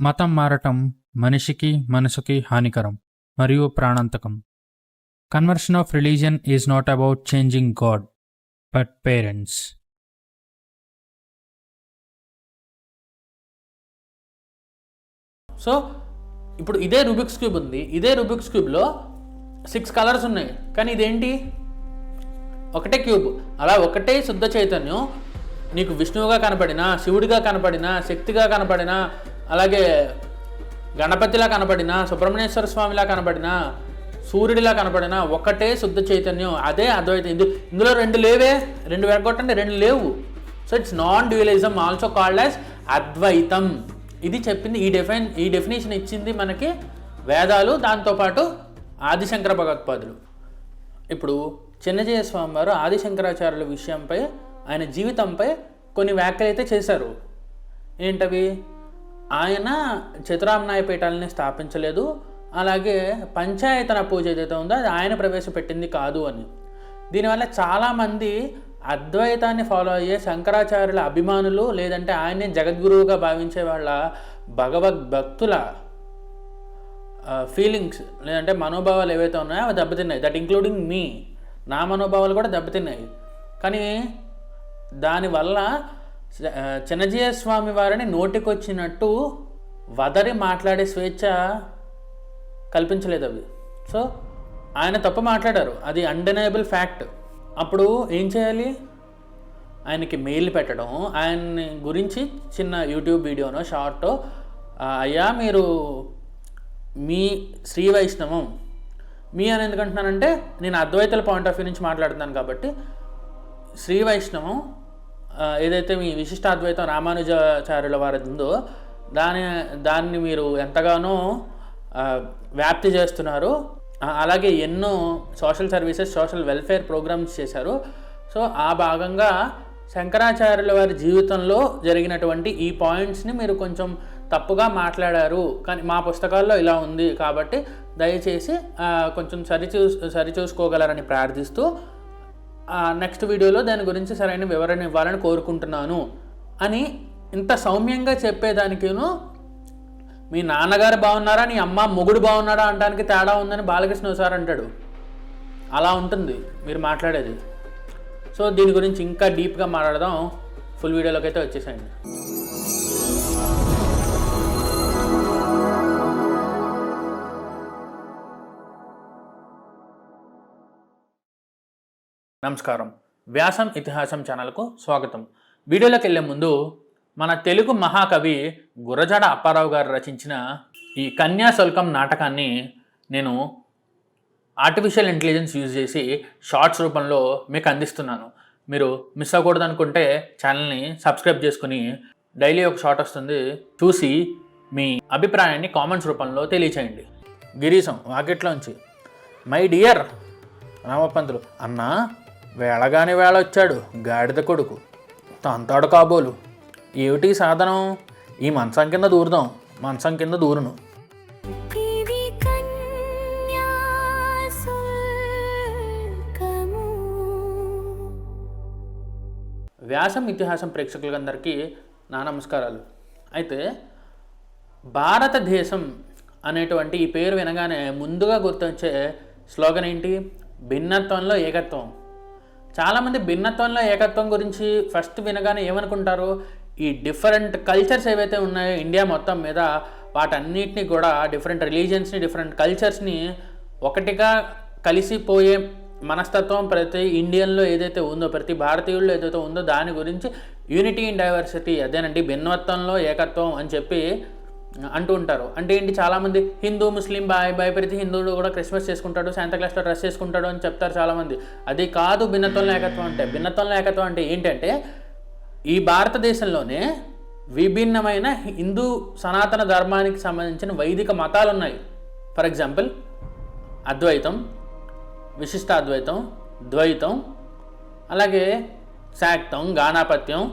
మతం మారటం మనిషికి మనసుకి హానికరం మరియు ప్రాణాంతకం. Conversion of religion is not about changing god but parents. So ఇప్పుడు ఇదే రూబిక్స్ క్యూబ్ ఉంది. ఇదే రూబిక్స్ క్యూబ్లో 6 కలర్స్ ఉన్నాయి, కానీ ఇదేంటి ఒకటే క్యూబ్. అలా ఒకటే శుద్ధ చైతన్యం నీకు విష్ణువుగా కనపడినా, శివుడిగా కనపడినా, శక్తిగా కనపడినా, అలాగే గణపతిలా కనపడినా, సుబ్రహ్మణ్యేశ్వర స్వామిలా కనపడినా, సూర్యుడిలా కనపడినా ఒకటే శుద్ధ చైతన్యం, అదే అద్వైతం. ఇందులో 2 లేవే, 2 వెరగొట్టండి, 2 లేవు. So it's non dualism, also called as అద్వైతం. ఇది చెప్పింది, ఈ డెఫినేషన్ ఇచ్చింది మనకి వేదాలు, దాంతోపాటు ఆదిశంకర భగవత్పాదులు. ఇప్పుడు చిన్నజీయ స్వామి వారు ఆదిశంకరాచార్యుల విషయంపై, ఆయన జీవితంపై కొన్ని వ్యాఖ్యలు అయితే చేశారు. ఏంటవి? ఆయన చతురామ్నాయ పీఠాలని స్థాపించలేదు, అలాగే పంచాయతన పూజ ఏదైతే ఉందో అది ఆయన ప్రవేశపెట్టింది కాదు అని. దీనివల్ల చాలామంది అద్వైతాన్ని ఫాలో అయ్యే శంకరాచార్యుల అభిమానులు, లేదంటే ఆయన్ని జగద్గురువుగా భావించే వాళ్ళ భగవద్భక్తుల ఫీలింగ్స్, లేదంటే మనోభావాలు ఏవైతే ఉన్నాయో అవి దెబ్బతిన్నాయి. దట్ ఇంక్లూడింగ్ మీ, నా మనోభావాలు కూడా దెబ్బతిన్నాయి. కానీ దానివల్ల చిన్నజీయ స్వామి వారిని నోటికొచ్చినట్టు వదరి మాట్లాడే స్వేచ్ఛ కల్పించలేదు అవి. సో ఆయన తప్పు మాట్లాడారు, అది అన్డెనయబుల్ ఫ్యాక్ట్. అప్పుడు ఏం చేయాలి? ఆయనకి మెయిల్ పెట్టడం, ఆయన్ని గురించి చిన్న యూట్యూబ్ వీడియోనో షార్టో, అయ్యా మీరు మీ శ్రీ వైష్ణవం, మీ అని ఎందుకంటున్నానంటే నేను అద్వైతల పాయింట్ ఆఫ్ వ్యూ నుంచి మాట్లాడుతున్నాను కాబట్టి, శ్రీ వైష్ణవం ఏదైతే మీ విశిష్టాద్వైతం రామానుజాచార్యుల వారిది ఉందో దాన్ని మీరు ఎంతగానో వ్యాప్తి చేస్తున్నారు, అలాగే ఎన్నో social services, social welfare programmes చేశారు. సో ఆ భాగంగా శంకరాచార్యుల వారి జీవితంలో జరిగినటువంటి ఈ పాయింట్స్ని మీరు కొంచెం తప్పుగా మాట్లాడారు, కానీ మా పుస్తకాల్లో ఇలా ఉంది కాబట్టి దయచేసి కొంచెం సరిచూసుకోగలరని ప్రార్థిస్తూ నెక్స్ట్ వీడియోలో దాని గురించి సరైన వివరణ ఇవ్వాలని కోరుకుంటున్నాను అని ఇంత సౌమ్యంగా చెప్పేదానికిను, మీ నాన్నగారు బాగున్నారా, నీ అమ్మ మొగుడు బాగున్నాడా అనడానికి తేడా ఉందని బాలకృష్ణ సార్ అంటాడు. అలా ఉంటుంది మీరు మాట్లాడేది. సో దీని గురించి ఇంకా డీప్గా మాట్లాడదాం. ఫుల్ వీడియోలోకి అయితే వచ్చేసేయండి. నమస్కారం, వ్యాసం ఇతిహాసం ఛానల్కు స్వాగతం. వీడియోలోకి వెళ్ళే ముందు మన తెలుగు మహాకవి గురజాడ అప్పారావు గారు రచించిన ఈ కన్యాశుల్కం నాటకాన్ని నేను ఆర్టిఫిషియల్ ఇంటెలిజెన్స్ యూజ్ చేసి షార్ట్స్ రూపంలో మీకు అందిస్తున్నాను. మీరు మిస్ అవ్వకూడదు అనుకుంటే ఛానల్ని సబ్స్క్రైబ్ చేసుకుని డైలీ ఒక షార్ట్ వస్తుంది, చూసి మీ అభిప్రాయాన్ని కామెంట్స్ రూపంలో తెలియచేయండి. గిరీశం వాకిట్లోంచి, మై డియర్ రామపంతులు, అన్నా వేళగాని వేళ వచ్చాడు గాడిద కొడుకు, తంతాడు కాబోలు, ఏమిటి సాధనం, ఈ మంచం కింద దూరుదాం, మంచం కింద దూరును. వ్యాసం ఇతిహాసం ప్రేక్షకులందరికీ నా నమస్కారాలు. అయితే భారతదేశం అనేటువంటి ఈ పేరు వినగానే ముందుగా గుర్తొచ్చే స్లోగన్ ఏంటి? భిన్నత్వంలో ఏకత్వం. చాలామంది భిన్నత్వంలో ఏకత్వం గురించి ఫస్ట్ వినగానే ఏమనుకుంటారు? ఈ డిఫరెంట్ కల్చర్స్ ఏవైతే ఉన్నాయో ఇండియా మొత్తం మీద, వాటన్నిటిని కూడా, డిఫరెంట్ రిలీజియన్స్ని, డిఫరెంట్ కల్చర్స్ని ఒకటిగా కలిసిపోయే మనస్తత్వం ప్రతి ఇండియన్లో ఏదైతే ఉందో, ప్రతి భారతీయుల్లో ఏదైతే ఉందో దాని గురించి యూనిటీ ఇన్ డైవర్సిటీ, అదేనండి భిన్నత్వంలో ఏకత్వం అని చెప్పి అంటూ ఉంటారు. అంటే ఏంటి? చాలామంది హిందూ ముస్లిం ప్రతి హిందువుడు కూడా క్రిస్మస్ చేసుకుంటాడు, శాంతాక్లాస్లో డ్రెస్ చేసుకుంటాడు అని చెప్తారు చాలామంది. అది కాదు భిన్నత్వంలో ఏకత్వం అంటే. భిన్నత్వంలో ఏకత్వం అంటే ఏంటంటే, ఈ భారతదేశంలోనే విభిన్నమైన హిందూ సనాతన ధర్మానికి సంబంధించిన వైదిక మతాలు ఉన్నాయి. ఫర్ ఎగ్జాంపుల్ అద్వైతం, విశిష్టాద్వైతం, ద్వైతం, అలాగే శాక్తం, గాణాపత్యం,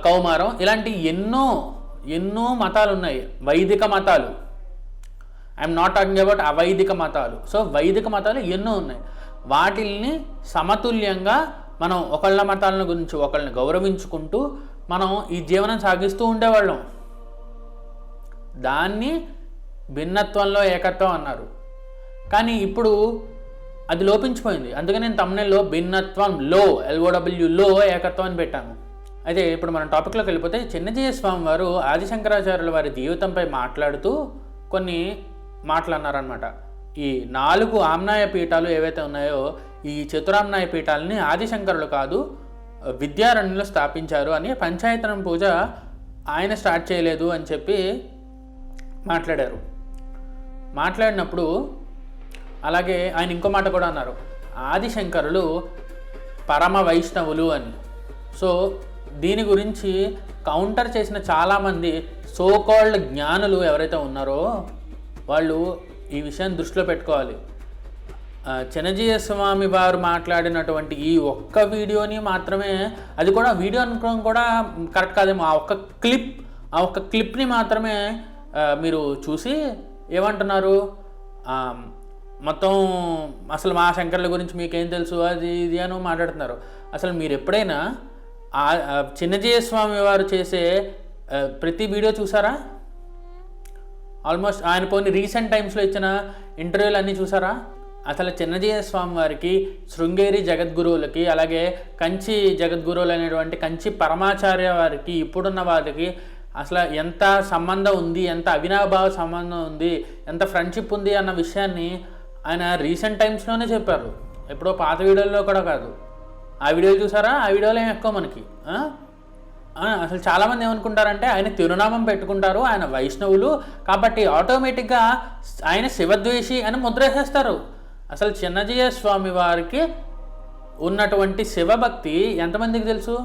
కౌమారం, ఇలాంటి ఎన్నో మతాలు ఉన్నాయి, వైదిక మతాలు. ఐఎమ్ నాట్ టాకింగ్ అబౌట్ అవైదిక మతాలు. సో వైదిక మతాలు ఎన్నో ఉన్నాయి. వాటిల్ని సమతుల్యంగా మనం ఒకళ్ళ మతాలను గురించి ఒకళ్ళని గౌరవించుకుంటూ మనం ఈ జీవనం సాగిస్తూ ఉండేవాళ్ళం. దాన్ని భిన్నత్వంలో ఏకత్వం అన్నారు. కానీ ఇప్పుడు అది లోపించిపోయింది. అందుకని నేను తమ్ముళ్ళలో భిన్నత్వం లో LOWలో ఏకత్వం అని పెట్టాను. అయితే ఇప్పుడు మనం టాపిక్లోకి వెళ్ళిపోతే చిన్నజీయ స్వామి వారు ఆదిశంకరాచార్యుల వారి జీవితంపై మాట్లాడుతూ కొన్ని మాటలు అన్నారనమాట. ఈ 4 ఆమ్నాయ పీఠాలు ఏవైతే ఉన్నాయో ఈ చతురామ్నాయ పీఠాలని ఆదిశంకరులు కాదు విద్యారణ్యులు స్థాపించారు అని, పంచాయతనం పూజ ఆయన స్టార్ట్ చేయలేదు అని చెప్పి మాట్లాడారు. మాట్లాడినప్పుడు అలాగే ఆయన ఇంకో మాట కూడా అన్నారు, ఆదిశంకరులు పరమ వైష్ణవులు అని. సో దీని గురించి కౌంటర్ చేసిన చాలామంది సోకాల్డ్ జ్ఞానులు ఎవరైతే ఉన్నారో వాళ్ళు ఈ విషయాన్ని దృష్టిలో పెట్టుకోవాలి. చిన్నజీయ స్వామి వారు మాట్లాడినటువంటి ఈ ఒక్క వీడియోని మాత్రమే, అది కూడా వీడియో అనుకోవడం కూడా కరెక్ట్ కాదేమో, ఆ ఒక్క క్లిప్ని మాత్రమే మీరు చూసి ఏమంటున్నారు, మొత్తం అసలు మా శంకర్ల గురించి మీకేం తెలుసు అది ఇది అని మాట్లాడుతున్నారు. అసలు మీరు ఎప్పుడైనా చిన్నజీయ స్వామి వారు చేసే ప్రతి వీడియో చూసారా? ఆల్మోస్ట్ ఆయన పోనీ రీసెంట్ టైమ్స్లో ఇచ్చిన ఇంటర్వ్యూలు అన్నీ చూసారా? అసలు చిన్నజీయ స్వామి వారికి శృంగేరి జగద్గురువులకి అలాగే కంచి జగద్గురువులు అనేటువంటి కంచి పరమాచార్య వారికి ఇప్పుడున్న వారికి అసలు ఎంత సంబంధం ఉంది, ఎంత అవినాభావ సంబంధం ఉంది, ఎంత ఫ్రెండ్షిప్ ఉంది అన్న విషయాన్ని ఆయన రీసెంట్ టైమ్స్లోనే చెప్పారు. ఎప్పుడో పాత వీడియోల్లో కూడా కాదు. ఆ వీడియోలు చూసారా? ఆ వీడియోలో ఏం ఎక్కువ మనకి అసలు చాలామంది ఏమనుకుంటారంటే ఆయన తిరునామం పెట్టుకుంటారు, ఆయన వైష్ణవులు కాబట్టి ఆటోమేటిక్గా ఆయన శివద్వేషి అని ముద్ర వేసేస్తారు. అసలు చిన్నజీయ స్వామి వారికి ఉన్నటువంటి శివభక్తి ఎంతమందికి తెలుసు?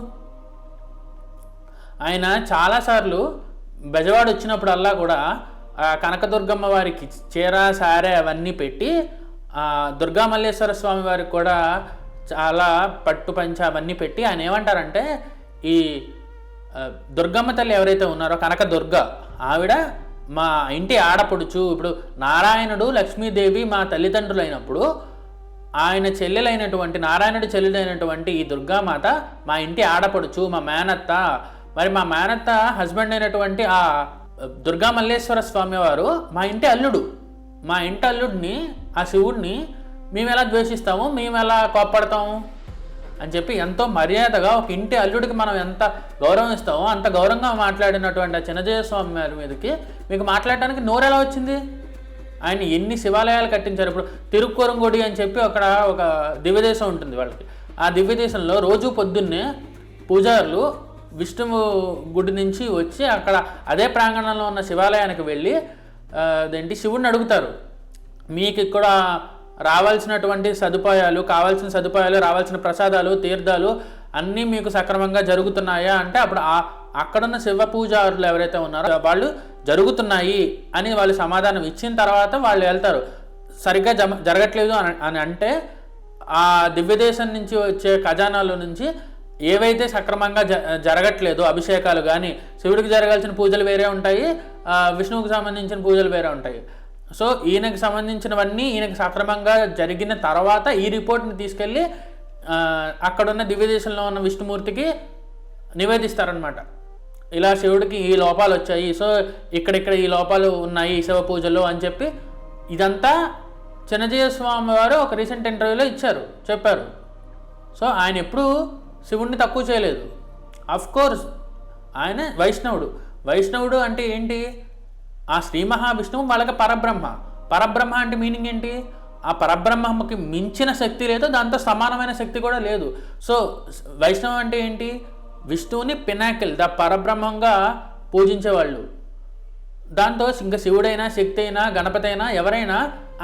ఆయన చాలాసార్లు బెజవాడ వచ్చినప్పుడల్లా కూడా కనకదుర్గమ్మ వారికి చీర సారె అవన్నీ పెట్టి, దుర్గా మల్లేశ్వర స్వామి వారికి కూడా చాలా పట్టు పంచ అవన్నీ పెట్టి ఆయన ఏమంటారంటే, ఈ దుర్గమ్మ తల్లి ఎవరైతే ఉన్నారో కనకదుర్గ ఆవిడ మా ఇంటి ఆడపడుచు. ఇప్పుడు నారాయణుడు లక్ష్మీదేవి మా తల్లిదండ్రులు అయినప్పుడు ఆయన చెల్లెలైనటువంటి నారాయణుడి చెల్లెలైనటువంటి ఈ దుర్గామాత మా ఇంటి ఆడపడుచు, మా మేనత్త. మరి మా మేనత్త హస్బెండ్ అయినటువంటి ఆ దుర్గా మల్లేశ్వర స్వామి వారు మా ఇంటి అల్లుడు. మా ఇంటి అల్లుడిని, ఆ శివుడిని మేము ఎలా ద్వేషిస్తాము, మేము ఎలా కోప్పడతాము అని చెప్పి ఎంతో మర్యాదగా ఒక ఇంటి అల్లుడికి మనం ఎంత గౌరవం ఇస్తామో అంత గౌరవంగా మాట్లాడినటువంటి ఆ చిన్నజీయ స్వామి వారి మీదకి మీకు మాట్లాడటానికి నోరు ఎలా వచ్చింది? ఆయన ఎన్ని శివాలయాలు కట్టించారు. ఇప్పుడు తిరుక్కోరంగుడి అని చెప్పి అక్కడ ఒక దివ్యదేశం ఉంటుంది వాళ్ళకి. ఆ దివ్యదేశంలో రోజు పొద్దున్నే పూజారులు విష్ణువు గుడి నుంచి వచ్చి అక్కడ అదే ప్రాంగణంలో ఉన్న శివాలయానికి వెళ్ళి శివుడిని అడుగుతారు, మీకు ఇక్కడ రావాల్సినటువంటి సదుపాయాలు, కావాల్సిన సదుపాయాలు, రావాల్సిన ప్రసాదాలు, తీర్థాలు అన్నీ మీకు సక్రమంగా జరుగుతున్నాయా అంటే అప్పుడు అక్కడున్న శివ పూజారులు ఎవరైతే ఉన్నారో వాళ్ళు జరుగుతున్నాయి అని వాళ్ళు సమాధానం ఇచ్చిన తర్వాత వాళ్ళు వెళ్తారు. సరిగ్గా జరగట్లేదు అని అంటే ఆ దివ్యదేశం నుంచి వచ్చే ఖజానాల నుంచి ఏవైతే సక్రమంగా జరగట్లేదో అభిషేకాలు కానీ, శివుడికి జరగాల్సిన పూజలు వేరే ఉంటాయి, విష్ణువుకి సంబంధించిన పూజలు వేరే ఉంటాయి. సో ఈయనకు సంబంధించినవన్నీ ఈయనకు సక్రమంగా జరిగిన తర్వాత ఈ రిపోర్ట్ని తీసుకెళ్ళి అక్కడున్న దివ్యదేశంలో ఉన్న విష్ణుమూర్తికి నివేదిస్తారనమాట. ఇలా శివుడికి ఈ లోపాలు వచ్చాయి, సో ఇక్కడ ఈ లోపాలు ఉన్నాయి శివ పూజలో అని చెప్పి ఇదంతా చిన్నజీయ స్వామి వారు ఒక రీసెంట్ ఇంటర్వ్యూలో చెప్పారు. సో ఆయన ఎప్పుడూ శివుడిని తక్కువ చేయలేదు. కోర్స్ ఆయన వైష్ణవుడు అంటే ఏంటి? ఆ శ్రీ మహావిష్ణువు వాళ్ళకి పరబ్రహ్మ అంటే మీనింగ్ ఏంటి? ఆ పరబ్రహ్మకి మించిన శక్తి లేదు, దాంతో సమానమైన శక్తి కూడా లేదు. సో వైష్ణవం అంటే ఏంటి? విష్ణువుని పినాకిల్, ద పరబ్రహ్మంగా పూజించేవాళ్ళు. దాంతో ఇంకా శివుడైనా, శక్తి అయినా, గణపతి అయినా ఎవరైనా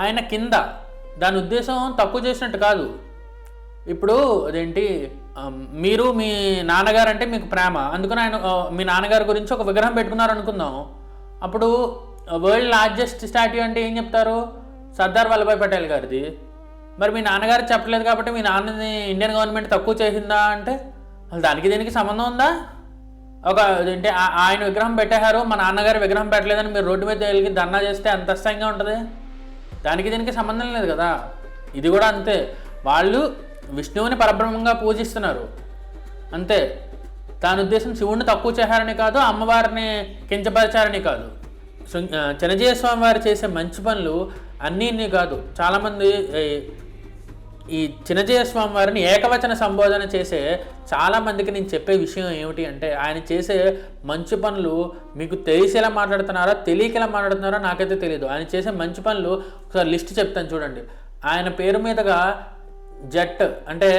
ఆయన కింద. దాని ఉద్దేశం తక్కువ చేసినట్టు కాదు. ఇప్పుడు మీరు మీ నాన్నగారు అంటే మీకు ప్రేమ, అందుకని ఆయన మీ నాన్నగారి గురించి ఒక విగ్రహం పెట్టుకున్నారు అనుకుందాం. అప్పుడు వరల్డ్ లార్జెస్ట్ స్టాట్యూ అంటే ఏం చెప్తారు? సర్దార్ వల్లభాయ్ పటేల్ గారిది. మరి మీ నాన్నగారు చెప్పలేదు కాబట్టి మీ నాన్నని ఇండియన్ గవర్నమెంట్ తక్కువ చేసిందా అంటే అసలు దానికి దీనికి సంబంధం ఉందా? ఆయన విగ్రహం పెట్టేశారు, మా నాన్నగారు విగ్రహం పెట్టలేదని మీరు రోడ్డు మీద వెళ్ళి ధర్నా చేస్తే అంత అసహ్యంగా ఉంటుంది. దానికి దీనికి సంబంధం లేదు కదా. ఇది కూడా అంతే. వాళ్ళు విష్ణువుని పరబ్రహ్మంగా పూజిస్తున్నారు అంతే. దాని ఉద్దేశం శివుడిని తక్కువ చేశారని కాదు, అమ్మవారిని కించపరిచారని కాదు. చిన్నజీయ స్వామి వారు చేసే మంచి పనులు అన్నీ ఇన్ని కాదు. చాలామంది ఈ చిన్నజీయ స్వామి వారిని ఏకవచన సంబోధన చేసే చాలామందికి నేను చెప్పే విషయం ఏమిటి అంటే, ఆయన చేసే మంచి పనులు మీకు తెలిసేలా మాట్లాడుతున్నారా తెలియకేలా మాట్లాడుతున్నారా నాకైతే తెలియదు. ఆయన చేసే మంచి పనులు ఒకసారి లిస్ట్ చెప్తాను చూడండి. ఆయన పేరు మీదుగా జట్ అంటే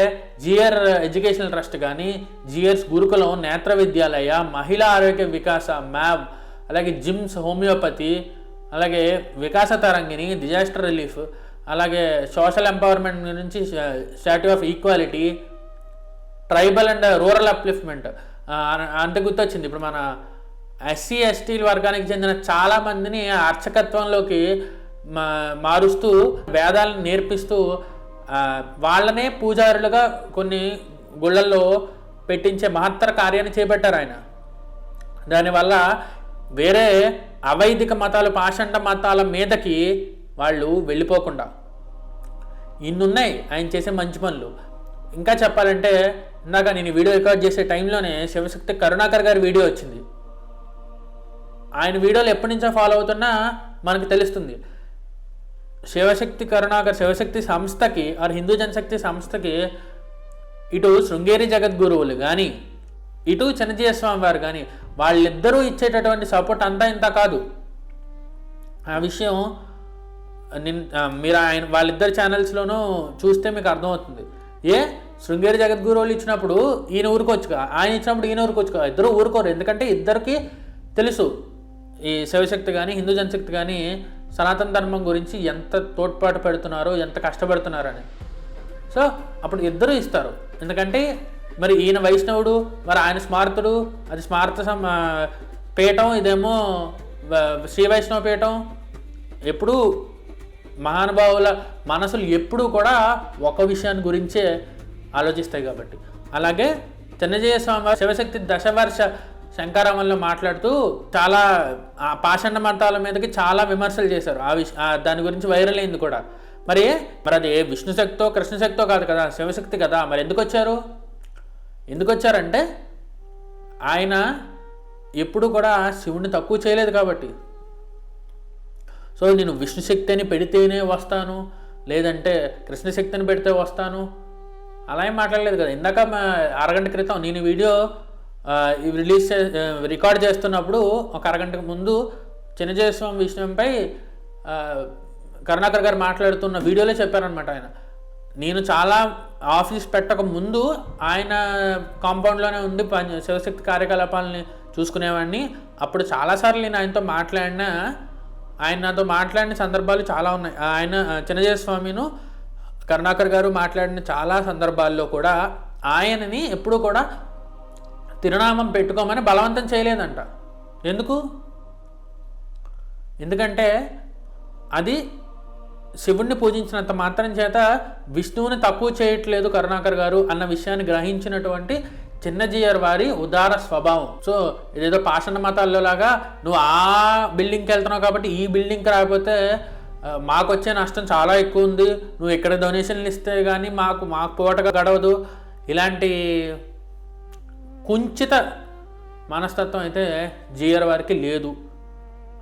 జిఆర్ ఎడ్యుకేషనల్ ట్రస్ట్ కానీ, జిఆర్స్ గురుకులం, నేత్ర విద్యాలయ, మహిళా ఆరోగ్య వికాస, మ్యాబ్, అలాగే జిమ్స్, హోమియోపతి, అలాగే వికాస తరంగిణి, డిజాస్టర్ రిలీఫ్, అలాగే సోషల్ ఎంపవర్మెంట్ నుంచి statue of equality, tribal and rural upliftment. అంత గుర్తొచ్చింది, ఇప్పుడు మన ఎస్సీ ఎస్టీ వర్గానికి చెందిన చాలామందిని అర్చకత్వంలోకి మారుస్తూ వేదాలను నేర్పిస్తూ వాళ్ళనే పూజారులుగా కొన్ని గుళ్ళల్లో పెట్టించే మహత్తర కార్యాన్ని చేపట్టారు ఆయన. దానివల్ల వేరే అవైదిక మతాలు, పాషండ మతాల మీదకి వాళ్ళు వెళ్ళిపోకుండా ఇన్నున్నాయి ఆయన చేసే మంచి పనులు. ఇంకా చెప్పాలంటే ఇందాక నేను వీడియో రికార్డ్ చేసే టైంలోనే శివశక్తి కరుణాకర్ గారి వీడియో వచ్చింది. ఆయన వీడియోలు ఎప్పటి నుంచో ఫాలో అవుతున్నా మనకు తెలుస్తుంది. శివశక్తి కరుణాకర్ శివశక్తి సంస్థకి ఆర్ హిందూ జనశక్తి సంస్థకి ఇటు శృంగేరి జగద్గురువులు కానీ, ఇటు చిన్నజీయ స్వామి వారు కానీ వాళ్ళిద్దరూ ఇచ్చేటటువంటి సపోర్ట్ అంతా ఇంత కాదు. ఆ విషయం మీరు వాళ్ళిద్దరు ఛానల్స్లోనూ చూస్తే మీకు అర్థమవుతుంది. శృంగేరి జగద్గురువులు ఇచ్చినప్పుడు ఈయన ఊరుకోవచ్చుగా, ఆయన ఇచ్చినప్పుడు ఈయన ఊరుకోవచ్చుగా. ఇద్దరు ఊరుకోరు, ఎందుకంటే ఇద్దరికి తెలుసు ఈ శివశక్తి కానీ హిందూ జనశక్తి కానీ సనాతన ధర్మం గురించి ఎంత తోడ్పాటు పెడుతున్నారో, ఎంత కష్టపడుతున్నారని. సో అప్పుడు ఇద్దరు ఇస్తారు. ఎందుకంటే మరి ఈయన వైష్ణవుడు, మరి ఆయన స్మార్తుడు, అది స్మార్త పీఠం, ఇదేమో శ్రీ వైష్ణవ పీఠం. ఎప్పుడూ మహానుభావుల మనసులు ఎప్పుడూ కూడా ఒక విషయాన్ని గురించే ఆలోచిస్తాయి కాబట్టి. అలాగే చిన్నజీయ స్వామి శివశక్తి దశవర్ష శంకారామంలో మాట్లాడుతూ చాలా పాషండ మతాల మీదకి చాలా విమర్శలు చేశారు. దాని గురించి వైరల్ అయింది కూడా. మరి అది విష్ణు శక్తో కృష్ణశక్తో కాదు కదా, శివశక్తి కదా. మరి ఎందుకు వచ్చారంటే ఆయన ఎప్పుడు కూడా శివుణ్ణి తక్కువ చేయలేదు కాబట్టి. సో నేను విష్ణుశక్తి అని పెడితేనే వస్తాను, లేదంటే కృష్ణశక్తిని పెడితే వస్తాను అలా ఏం మాట్లాడలేదు కదా. ఇందాక అరగంట క్రితం నేను వీడియో రికార్డ్ చేస్తున్నప్పుడు ఒక అరగంటకు ముందు చిన్నజీయ స్వామి విషయంపై కరుణాకర్ గారు మాట్లాడుతున్న వీడియోలో చెప్పారనమాట. ఆయన నేను చాలా ఆఫీస్ పెట్టక ముందు ఆయన కాంపౌండ్లోనే ఉండి శివశక్తి కార్యకలాపాలని చూసుకునేవాడిని. అప్పుడు చాలాసార్లు నేను ఆయనతో ఆయన నాతో మాట్లాడిన సందర్భాలు చాలా ఉన్నాయి. ఆయన చిన్నజీయ స్వామిను కరుణాకర్ గారు మాట్లాడిన చాలా సందర్భాల్లో కూడా ఆయనని ఎప్పుడూ కూడా తిరునామం పెట్టుకోమని బలవంతం చేయలేదంట. ఎందుకంటే అది శివుణ్ణి పూజించినంత మాత్రం చేత విష్ణువుని తక్కువ చేయట్లేదు కరుణాకర్ గారు అన్న విషయాన్ని గ్రహించినటువంటి చిన్నజీయర్ వారి ఉదార స్వభావం. సో ఇదేదో పాషండ మతాల్లో లాగా నువ్వు ఆ బిల్డింగ్కి వెళ్తున్నావు కాబట్టి ఈ బిల్డింగ్కి రాకపోతే మాకు వచ్చే నష్టం చాలా ఎక్కువ ఉంది, నువ్వు ఇక్కడ డొనేషన్లు ఇస్తే కానీ మాకు పోటగా గడవదు, ఇలాంటి కుంచిత మనస్తత్వం అయితే జీయర్ వారికి లేదు,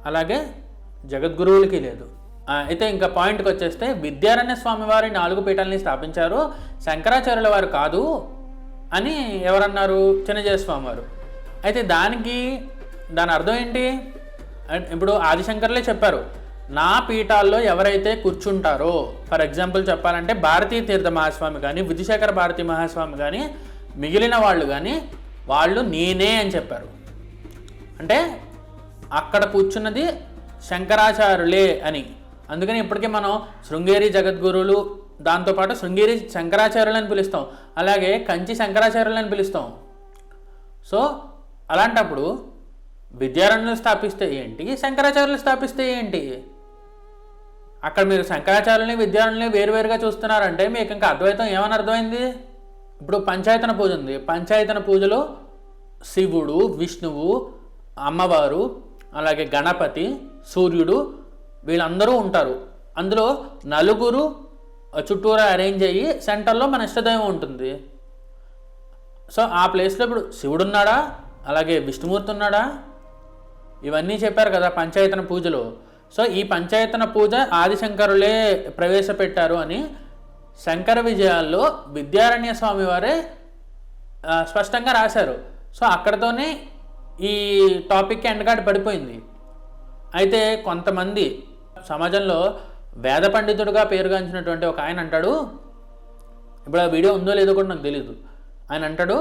అలాగే జగద్గురువులకి లేదు. అయితే ఇంకా పాయింట్కి వచ్చేస్తే విద్యారణ్య స్వామి వారి 4 పీఠాలని స్థాపించారు, శంకరాచార్యుల వారు కాదు అని ఎవరన్నారు? చిన్నజీయ స్వామి వారు. అయితే దాని అర్థం ఏంటి? ఇప్పుడు ఆదిశంకర్లే చెప్పారు, నా పీఠాల్లో ఎవరైతే కూర్చుంటారో, ఫర్ ఎగ్జాంపుల్ చెప్పాలంటే భారతీయ తీర్థ మహాస్వామి కానీ, విధుశేఖర భారతీ మహాస్వామి కానీ, మిగిలిన వాళ్ళు కానీ వాళ్ళు నేనే అని చెప్పారు. అంటే అక్కడ కూర్చున్నది శంకరాచార్యులే అని. అందుకని ఇప్పటికీ మనం శృంగేరి జగద్గురువులు, దాంతోపాటు శృంగేరి శంకరాచార్యులని పిలుస్తాం, అలాగే కంచి శంకరాచార్యులని పిలుస్తాం. సో అలాంటప్పుడు విద్యారణ్యులు స్థాపిస్తే ఏంటి, శంకరాచార్యులు స్థాపిస్తే ఏంటి? అక్కడ మీరు శంకరాచార్యులని విద్యారణ్యులని వేరువేరుగా చూస్తున్నారంటే మీకు ఇంకా అద్వైతం ఏమని అర్థమైంది? ఇప్పుడు పంచాయతన పూజ ఉంది, పంచాయతన పూజలో శివుడు, విష్ణువు, అమ్మవారు, అలాగే గణపతి, సూర్యుడు వీళ్ళందరూ ఉంటారు. అందులో 4 చుట్టూరా అరేంజ్ అయ్యి సెంటర్లో మన ఇష్టదైవం ఉంటుంది. సో ఆ ప్లేస్లో ఇప్పుడు శివుడు ఉన్నాడా, అలాగే విష్ణుమూర్తి ఉన్నాడా, ఇవన్నీ చెప్పారు కదా పంచాయతన పూజలో. సో ఈ పంచాయతన పూజ ఆదిశంకరులే ప్రవేశపెట్టారు అని శంకర విజయాల్లో విద్యారణ్య స్వామి వారే స్పష్టంగా రాశారు. సో అక్కడతోనే ఈ టాపిక్కి ఎండకాటు పడిపోయింది. అయితే కొంతమంది సమాజంలో వేద పండితుడిగా పేరుగాంచినటువంటి ఒక ఆయన అంటాడు, ఇప్పుడు ఆ వీడియో ఉందో లేదో కూడా నాకు తెలీదు, ఆయన అంటాడు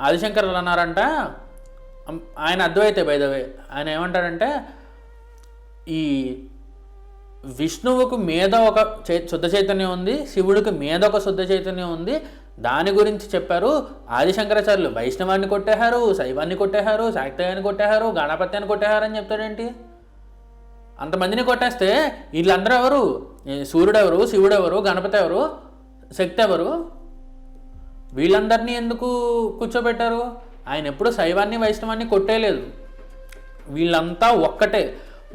ఆదిశంకరులు అన్నారంట, ఆయన అద్వైతే బై ద వే, ఆయన ఏమంటాడంటే ఈ విష్ణువుకు మీద ఒక శుద్ధ చైతన్యం ఉంది, శివుడికి మీద ఒక శుద్ధ చైతన్యం ఉంది, దాని గురించి చెప్పారు. ఆదిశంకరాచార్యులు వైష్ణవాన్ని కొట్టేశారు, శైవాన్ని కొట్టేశారు, శాక్తయాన్ని కొట్టేశారు, గణపత్యాన్ని కొట్టేశారు అని చెప్తాడేంటి? అంతమందిని కొట్టేస్తే వీళ్ళందరూ ఎవరు? సూర్యుడు ఎవరు, శివుడు ఎవరు, గణపతి ఎవరు, శక్తి ఎవరు? వీళ్ళందరినీ ఎందుకు కూర్చోబెట్టారు? ఆయన ఎప్పుడు శైవాన్ని వైష్ణవాన్ని కొట్టేయలేదు. వీళ్ళంతా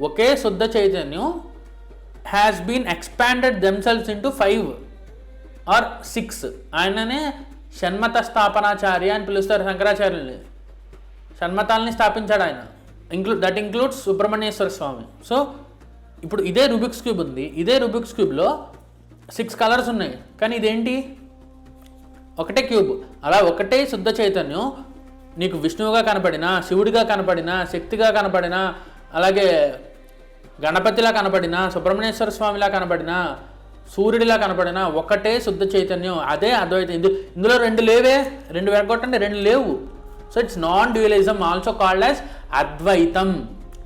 ఒకే శుద్ధ చైతన్యం has been expanded themselves into 5 or 6. ఆయననే షణ్మత స్థాపనాచార్య అని పిలుస్తారు శంకరాచార్యుల్ని. షణ్మతాల్ని స్థాపించాడు ఆయన. That includes Subrahmanyeshwara Swamy. So ఇప్పుడు ఇదే రూబిక్స్ క్యూబ్ ఉంది, ఇదే రూబిక్స్ క్యూబ్లో 6 కలర్స్ ఉన్నాయి, కానీ ఇదేంటి? ఒకటే క్యూబ్. అలా ఒకటే శుద్ధ చైతన్యం నీకు విష్ణువుగా కనపడినా, శివుడిగా కనపడినా, శక్తిగా కనపడినా, అలాగే గణపతిలా కనపడినా, సుబ్రహ్మణ్యేశ్వర స్వామిలా కనపడినా, సూర్యుడిలా కనపడినా ఒకటే శుద్ధ చైతన్యం, అదే అద్వైతం. ఇందులో 2 లేవే, 2 వెరగొట్టండి, 2 లేవు. So it's non dualism, also called as అద్వైతం.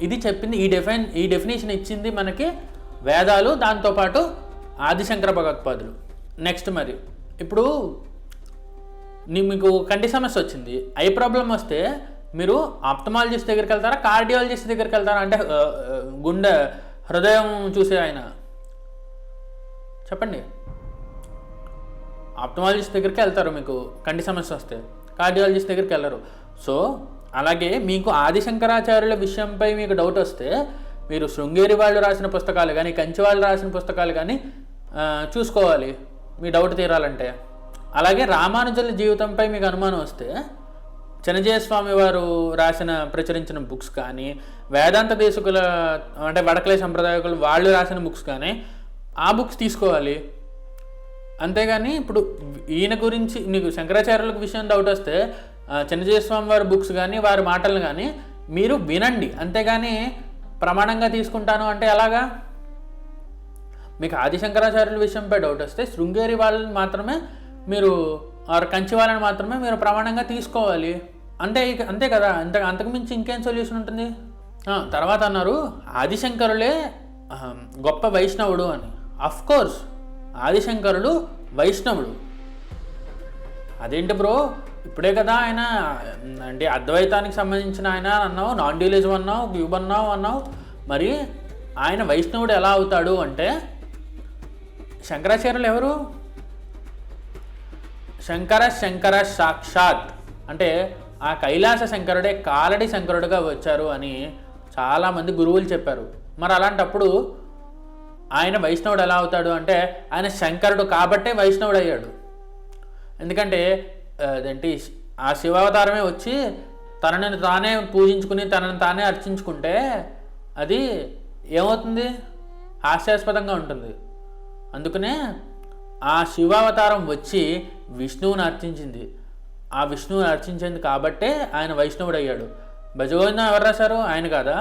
ఇది చెప్పింది, ఈ డెఫినేషన్ ఇచ్చింది మనకి వేదాలు, దాంతోపాటు ఆదిశంకర భగవత్పాదులు. నెక్స్ట్ మరి ఇప్పుడు మీకు కంటి సమస్య వచ్చింది, ఐ ప్రాబ్లం వస్తే మీరు ఆప్థమాలజిస్ట్ దగ్గరికి వెళ్తారా, కార్డియాలజిస్ట్ దగ్గరికి వెళ్తారా? అంటే గుండె హృదయం చూసే ఆయన చెప్పండి. ఆప్థమాలజిస్ట్ దగ్గరికి వెళ్తారు మీకు కంటి సమస్య వస్తే, కార్డియాలజిస్ట్ దగ్గరికి వెళ్ళరు. సో అలాగే మీకు ఆదిశంకరాచార్యుల విషయంపై మీకు డౌట్ వస్తే మీరు శృంగేరి వాళ్ళు రాసిన పుస్తకాలు కానీ, కంచి వాళ్ళు రాసిన పుస్తకాలు కానీ చూసుకోవాలి మీ డౌట్ తీరాలంటే. అలాగే రామానుజుల జీవితంపై మీకు అనుమానం వస్తే చెన్నజీయ స్వామి వారు ప్రచురించిన బుక్స్ కానీ, వేదాంత దేశకుల అంటే వడకలే సంప్రదాయకులు వాళ్ళు రాసిన బుక్స్ కానీ, ఆ బుక్స్ తీసుకోవాలి. అంతేగాని ఇప్పుడు ఈయన గురించి మీకు శంకరాచార్యుల విషయం డౌట్ వస్తే చెన్నజీయ స్వామి వారి బుక్స్ కానీ, వారి మాటలు కానీ మీరు వినండి, అంతేగాని ప్రమాణంగా తీసుకుంటాను అంటే ఎలాగా? మీకు ఆదిశంకరాచార్యుల విషయంపై డౌట్ వస్తే శృంగేరి వాళ్ళని మాత్రమే మీరు కంచి వాళ్ళని మాత్రమే మీరు ప్రమాణంగా తీసుకోవాలి. అంతే కదా, అంతకుమించి ఇంకేం సొల్యూషన్ ఉంటుంది? తర్వాత అన్నారు ఆదిశంకరులే గొప్ప వైష్ణవుడు అని. అఫ్ కోర్స్ ఆదిశంకరుడు వైష్ణవుడు. అదేంటి బ్రో, ఇప్పుడే కదా ఆయన అంటే అద్వైతానికి సంబంధించిన ఆయన అన్నావు, నాన్ డ్యూయలిజం అన్నావు, క్యూబ్ అన్నావు. మరి ఆయన వైష్ణవుడు ఎలా అవుతాడు అంటే, శంకరాచార్యులు ఎవరు? శంకర సాక్షాత్ అంటే ఆ కైలాస శంకరుడే కాలడి శంకరుడుగా వచ్చారు అని చాలామంది గురువులు చెప్పారు. మరి అలాంటప్పుడు ఆయన వైష్ణవుడు ఎలా అవుతాడు అంటే, ఆయన శంకరుడు కాబట్టే వైష్ణవుడు అయ్యాడు. ఎందుకంటే అదేంటి ఆ శివావతారమే వచ్చి తనని తానే పూజించుకుని తనని తానే అర్చించుకుంటే అది ఏమవుతుంది? హాస్యాస్పదంగా ఉంటుంది. అందుకనే ఆ శివావతారం వచ్చి విష్ణువుని అర్చించింది. ఆ విష్ణువుని అర్చించింది కాబట్టే ఆయన వైష్ణవుడు అయ్యాడు. భజగోవిందం ఎవరు రాశారు? ఆయన కాదా?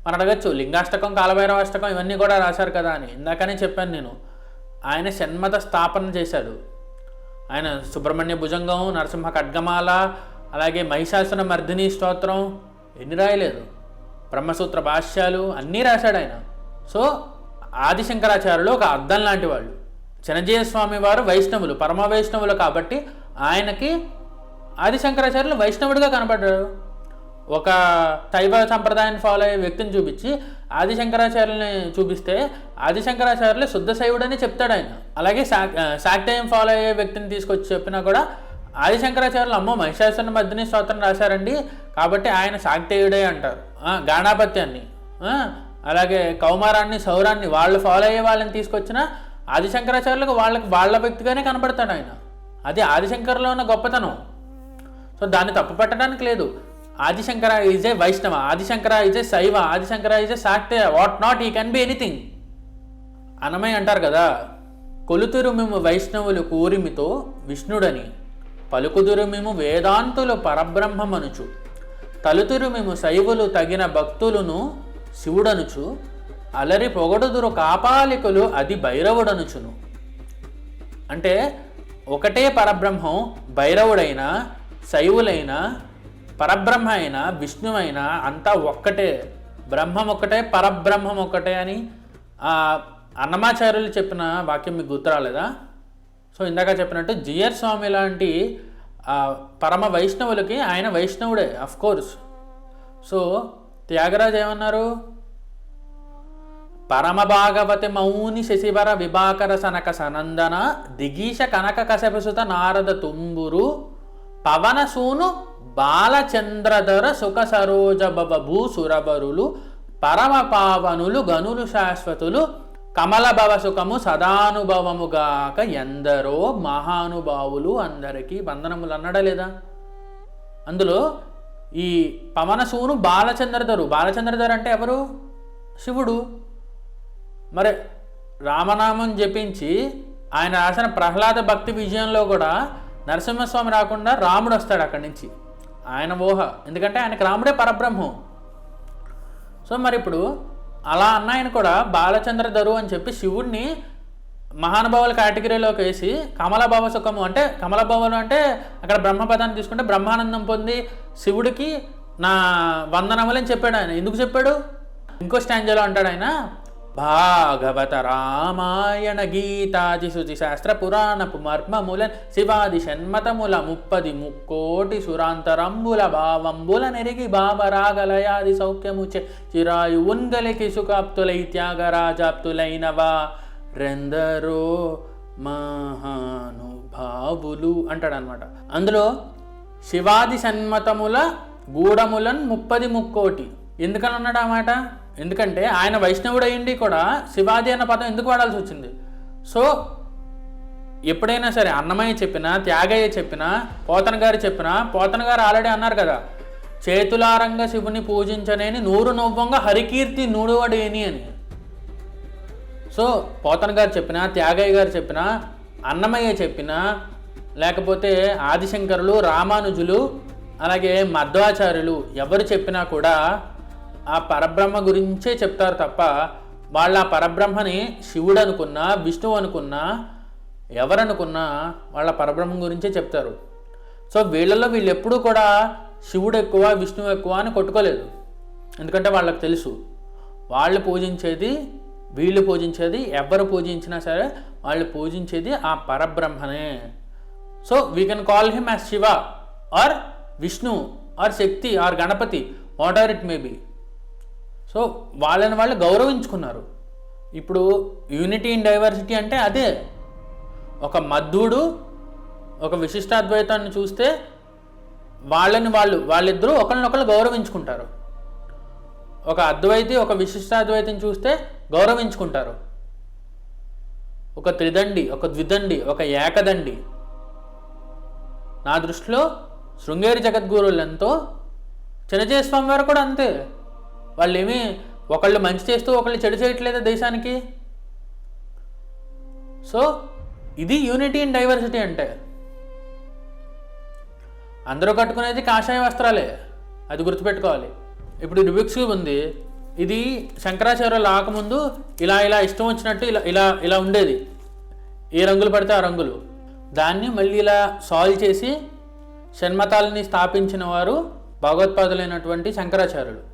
మనం అడగచ్చు, లింగాష్టకం, కాలభైరవాష్టకం ఇవన్నీ కూడా రాశారు కదా అని. ఇందాకనే చెప్పాను నేను. ఆయన షణ్మత స్థాపన చేశాడు. ఆయన సుబ్రహ్మణ్య భుజంగం, నరసింహ ఖడ్గమాల, అలాగే మహిషాసుర మర్దిని స్తోత్రం ఎన్ని రాయలేదు, బ్రహ్మసూత్ర భాష్యాలు అన్నీ రాశాడు ఆయన. సో ఆదిశంకరాచార్యులు ఒక అద్దం లాంటి వాళ్ళు. చెన్నజీయ స్వామి వారు వైష్ణవులు, పరమ వైష్ణవులు కాబట్టి ఆయనకి ఆదిశంకరాచార్యులు వైష్ణవుడిగా కనపడ్డాడు. ఒక శైవ సంప్రదాయాన్ని ఫాలో అయ్యే వ్యక్తిని చూపించి ఆదిశంకరాచార్యులని చూపిస్తే ఆదిశంకరాచార్యులు శుద్ధ శైవుడని చెప్తాడు ఆయన. అలాగే శాక్తేయం ఫాలో అయ్యే వ్యక్తిని తీసుకొచ్చి చెప్పినా కూడా ఆదిశంకరాచార్యులు అమ్మో మహిషాసుర మర్దిని స్తోత్రం రాశారండి కాబట్టి ఆయన శాక్తేయుడే అంటారు. గాణాపత్యాన్ని అలాగే కౌమారాన్ని, సౌరాన్ని వాళ్ళు ఫాలో అయ్యే వాళ్ళని తీసుకొచ్చినా ఆదిశంకరాచార్యులకు వాళ్ళ వ్యక్తిగానే కనపడతాడు ఆయన. అది ఆదిశంకర్లో ఉన్న గొప్పతనం. సో దాన్ని తప్పు పట్టడానికి లేదు. ఆదిశంకర ఈజ్ ఏ వైష్ణవ, Adi Shankara is a Shaiva, Adishankara is a Shakteya, what not, he can be anything. Annamayya అంటారు కదా, కొలుతురు మేము వైష్ణవులు కూరిమితో విష్ణుడని, పలుకుదురు మేము వేదాంతులు పరబ్రహ్మమనుచు, తలుతురు మేము శైవులు తగిన భక్తులను శివుడనుచు, అలరి పొగడుదురు కాపాలికులు అది భైరవుడనుచును. అంటే ఒకటే పరబ్రహ్మం, భైరవుడైనా శైవులైనా పరబ్రహ్మ అయినా విష్ణువైనా అంతా ఒక్కటే, బ్రహ్మం ఒక్కటే పరబ్రహ్మం ఒక్కటే అని అన్నమాచార్యులు చెప్పిన వాక్యం మీకు గుర్తు రాలేదా? సో ఇందాక చెప్పినట్టు జియర్ స్వామి లాంటి పరమ వైష్ణవులకి ఆయన వైష్ణవుడే కోర్స్. సో త్యాగరాజు ఏమన్నారు? పరమ భాగవతి మౌని శశివర విభాకర సనక సనందన దిగీష కనక కశపసుత నారద తుంబురు పవన సూను బాలచంద్రధర సుఖ సరోజ భూ సురవరులు పరమ పావనులు గనులు శాశ్వతులు కమల భవ సుఖము సదానుభవముగాక ఎందరో మహానుభావులు అందరికీ వందనములు అన్నాడా లేదా? అందులో ఈ పవనసూను బాలచంద్రధరు, బాలచంద్రధర్ అంటే ఎవరు? శివుడు. మరి రామనామం జపించి ఆయన రాసిన ప్రహ్లాద భక్తి విజయంలో కూడా నరసింహస్వామి రాకుండా రాముడు వస్తాడు అక్కడి నుంచి. ఆయన ఊహ, ఎందుకంటే ఆయనకు రాముడే పరబ్రహ్మం. సో మరి ఇప్పుడు అలా అన్న ఆయన కూడా బాలచంద్రధరు అని చెప్పి శివుడిని మహానుభావుల కేటగిరీలోకి వేసి కమలభవ సుఖము అంటే, కమలభవలు అంటే అక్కడ బ్రహ్మపదాన్ని తీసుకుంటే బ్రహ్మానందం పొంది శివుడికి నా వందనములని చెప్పాడు ఆయన. ఎందుకు చెప్పాడు? ఇంకో స్టాంజలో అంటాడు ఆయన, భాగవత రామాయణ గీతాది శుచి శాస్త్ర పురాణపు మర్మముల శివాది షణ్మతముల 30 సురాంతరంబుల భావంబుల నెరిగి భావరాగలయాది సౌఖ్యము చిరాయు ఉన్గలికి సుఖాప్తులై త్యాగరాజాప్తులైనవా రెందరో మహానుభావులు అంటాడనమాట. అందులో శివాది షణ్మతముల గూఢములన్ 30 ఎందుకని అన్నాడు ఆ మాట? ఎందుకంటే ఆయన వైష్ణవుడు అయ్యింది కూడా శివాది అన్న పదం ఎందుకు వాడాల్సి వచ్చింది? సో ఎప్పుడైనా సరే అన్నమయ్య చెప్పినా, త్యాగయ్య చెప్పినా, పోతన గారు చెప్పినా, పోతన గారు ఆల్రెడీ అన్నారు కదా, చేతులారంగ శివుని పూజించనేని నూరు నవ్వంగా హరికీర్తి నూడువడేని అని. సో పోతన గారు చెప్పినా, త్యాగయ్య గారు చెప్పినా, అన్నమయ్య చెప్పినా, లేకపోతే ఆదిశంకరులు, రామానుజులు, అలాగే మధ్వాచార్యులు ఎవరు చెప్పినా కూడా ఆ పరబ్రహ్మ గురించే చెప్తారు తప్ప వాళ్ళ ఆ పరబ్రహ్మని శివుడు అనుకున్నా, విష్ణువు అనుకున్నా, ఎవరనుకున్నా వాళ్ళ పరబ్రహ్మం గురించే చెప్తారు. సో వీళ్ళల్లో వీళ్ళు ఎప్పుడూ కూడా శివుడు ఎక్కువ విష్ణువు ఎక్కువ అని కొట్టుకోలేదు. ఎందుకంటే వాళ్ళకి తెలుసు వాళ్ళు పూజించేది, వీళ్ళు పూజించేది, ఎవరు పూజించినా సరే వాళ్ళు పూజించేది ఆ పరబ్రహ్మనే. So we can call him as Shiva or Vishnu or Shakti or Ganapati, whatever it may be. So వాళ్ళని వాళ్ళు గౌరవించుకున్నారు. ఇప్పుడు యూనిటీ ఇన్ డైవర్సిటీ అంటే అదే. ఒక మధ్వుడు ఒక విశిష్టాద్వైతాన్ని చూస్తే వాళ్ళిద్దరూ ఒకరినొకరు గౌరవించుకుంటారు. ఒక అద్వైతి ఒక విశిష్టాద్వైతిని చూస్తే గౌరవించుకుంటారు. ఒక త్రిదండి, ఒక ద్విదండి, ఒక ఏకదండి. నా దృష్టిలో శృంగేరి జగద్గురువులంతో చిన్నజీయ స్వామి వారు కూడా అంతే. వాళ్ళు ఏమీ ఒకళ్ళు మంచి చేస్తూ ఒకళ్ళు చెడు చేయట్లేదు దేశానికి. సో ఇది యూనిటీ ఇన్ డైవర్సిటీ అంటే. అందరూ కట్టుకునేది కాషాయ వస్త్రాలే, అది గుర్తుపెట్టుకోవాలి. ఇప్పుడు రుబిక్స్ క్యూబ్ ఉంది, ఇది శంకరాచార్యులు రాకముందు ఇలా ఇలా ఇష్టం వచ్చినట్టు ఇలా ఇలా ఇలా ఉండేది, ఏ రంగులు పడితే ఆ రంగులు. దాన్ని మళ్ళీ ఇలా సాల్వ్ చేసి షణ్మతాలని స్థాపించిన వారు భగవత్పాదులైనటువంటి శంకరాచార్యులు.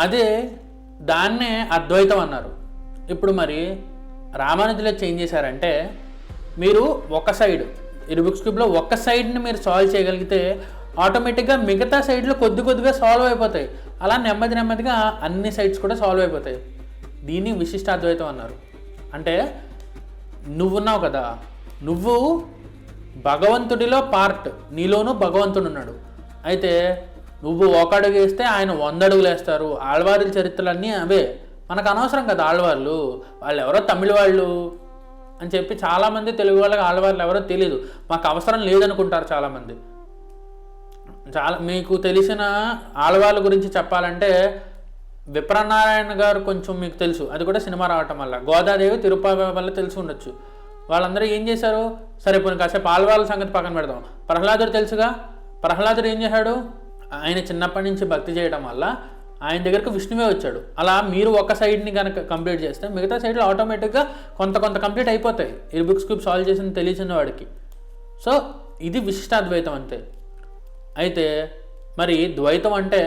అదే దాన్నే అద్వైతం అన్నారు. ఇప్పుడు మరి రామానుజులు చేంజ్ చేశారంటే, మీరు ఒక సైడ్ ఈ రుబిక్స్ క్యూబ్లో ఒక సైడ్ని మీరు సాల్వ్ చేయగలిగితే ఆటోమేటిక్గా మిగతా సైడ్లో కొద్దిగా సాల్వ్ అయిపోతాయి. అలా నెమ్మదిగా అన్ని సైడ్స్ కూడా సాల్వ్ అయిపోతాయి. దీన్ని విశిష్టాద్వైతం అన్నారు. అంటే నువ్వున్నావు కదా, నువ్వు భగవంతుడిలో పార్ట్, నీలోనూ భగవంతుడు ఉన్నాడు. అయితే నువ్వు ఒక అడుగు వేస్తే ఆయన 100 అడుగులు వేస్తారు. ఆళ్వారుల చరిత్రలన్నీ అవే. మనకు అనవసరం కదా ఆళ్వార్లు, వాళ్ళు ఎవరో తమిళ వాళ్ళు అని చెప్పి చాలామంది తెలుగు వాళ్ళకి ఆళ్వార్లు ఎవరో తెలియదు. మాకు అవసరం లేదనుకుంటారు చాలామంది. చాలా మీకు తెలిసిన ఆడవాళ్ళ గురించి చెప్పాలంటే విప్రనారాయణ గారు కొంచెం మీకు తెలుసు, అది కూడా సినిమా రావటం వల్ల. గోదాదేవి తిరుపతి వల్ల తెలిసి ఉండొచ్చు. వాళ్ళందరూ ఏం చేశారు, సరే పోనీ కాసేపు ఆళ్వాళ్ళ సంగతి పక్కన పెడదాం. ప్రహ్లాదుడు తెలుసుగా, ప్రహ్లాదుడు ఏం చేశాడు, ఆయన చిన్నప్పటి నుంచి భక్తి చేయడం వల్ల ఆయన దగ్గరకు విష్ణువే వచ్చాడు. అలా మీరు ఒక సైడ్ని కనుక కంప్లీట్ చేస్తే మిగతా సైడ్లో ఆటోమేటిక్గా కొంత కంప్లీట్ అయిపోతాయి ఈ బుక్స్ క్యూబ్ సాల్వ్ చేసిన తెలిసిన వాడికి. సో ఇది విశిష్టాద్వైతం అంతే. అయితే మరి ద్వైతం అంటే